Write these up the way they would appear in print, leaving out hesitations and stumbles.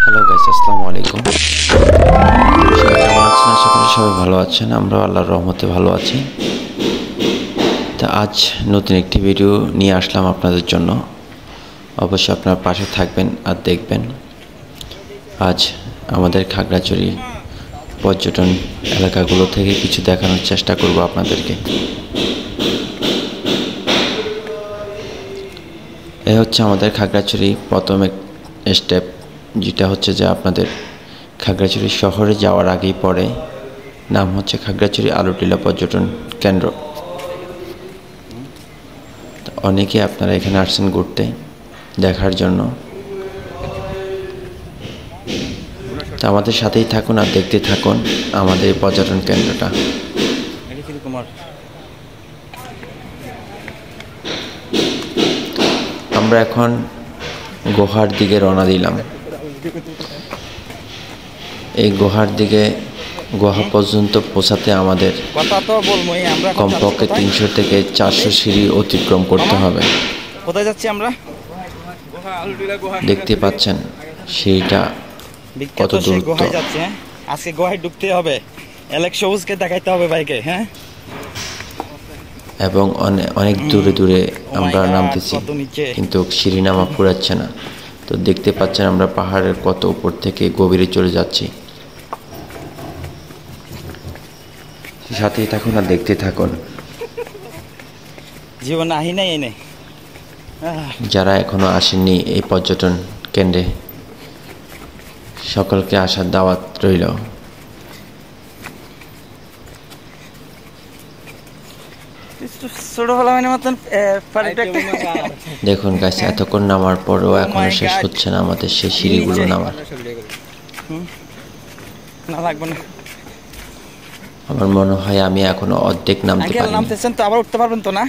Hello guys, আসসালামু আলাইকুম। সবাই কেমন আছেন? আশা করি সবাই ভালো আছেন। আমরা আল্লাহর রহমতে ভালো আছি। তা আজ নতুন একটি ভিডিও নিয়ে আসলাম আপনাদের জন্য। অবশ্যই আপনার পাশে থাকবেন আর দেখবেন। আজ আমাদের খাগড়াছড়ি পর্যটন এলাকাগুলো থেকে কিছু দেখানোর চেষ্টা করব আপনাদেরকে। এ হচ্ছে আমাদের খাগড়াছড়ি প্রথম স্টেপ, যেটা হচ্ছে যে আপনাদের খাগড়াছড়ি শহরে যাওয়ার আগেই পড়ে। নাম হচ্ছে খাগড়াছড়ি আলুটিলা পর্যটন কেন্দ্র। অনেকে আপনারা এখানে আসছেন ঘুরতে, দেখার জন্য। তো আমাদের সাথেই থাকুন আর দেখতে থাকুন আমাদের পর্যটন কেন্দ্রটা। আমরা এখন গুহার দিকে রওনা দিলাম। এই গুহার দিকে গুহা পর্যন্ত পৌঁছাতে আমাদের কমপক্ষে 300 থেকে 400 সিঁড়ি অতিক্রম করতে হবে। কোথায় যাচ্ছি আমরা? দেখতে পাচ্ছেন সিঁড়িটা কত দূর। গুহায় যাচ্ছে। আজকে গুহায় ঢুকতে হবে, এলেক্স সবুজকে দেখাইতে হবে বাইকে। হ্যাঁ, এবং অনেক দূরে দূরে আমরা নামতেছি, কিন্তু সিঁড়ি নামা পুরাচ্ছে না। তো দেখতে পাচ্ছেন আমরা পাহাড়ের কত উপর থেকে গভীরে চলে যাচ্ছি। সাথেই থাকুন আর দেখতে থাকুন। জীবন আহি নাই এনে। যারা এখনো আসেননি এই পর্যটন কেন্দ্রে, সকলকে আসার দাওয়াত রইল। দেখুন গাছ, এতক্ষণ নামার পরেও এখনো শেষ হচ্ছে না আমাদের সেই সিঁড়িগুলো নামার। আমার মনে হয় আমি এখনো অর্ধেক নামতে পারি। নামতেছেন তো আবার উঠতে পারবেন তো না?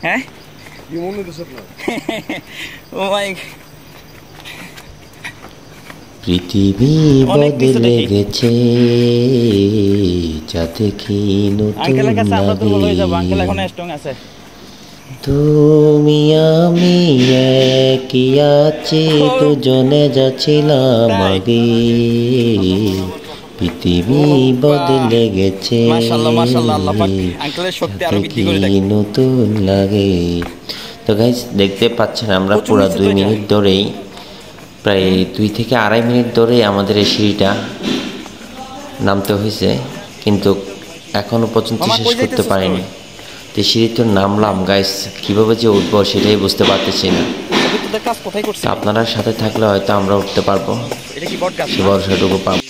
হ্যাঁ, পৃথিবী বদলে গেছে, যাতে কি নতুন লাগে। তুমি আমি একই আছি, দুজনে যাচ্ছিলাম আগে। পৃথিবী বদলে গেছে, কি নতুন লাগে। তো গাইস, দেখতে পাচ্ছেন আমরা পুরো 2 মিনিট ধরেই, প্রায় 2 থেকে আড়াই মিনিট ধরেই আমাদের এই সিঁড়িটা নামতে হয়েছে, কিন্তু এখনো পর্যন্ত শেষ করতে পারিনি। তো সিঁড়ি তো নামলাম গাইস, কীভাবে যে উঠবো সেটাই বুঝতে পারতেছি না। আপনারা সাথে থাকলে হয়তো আমরা উঠতে পারবো, সে ভরসাটুকু পাবো।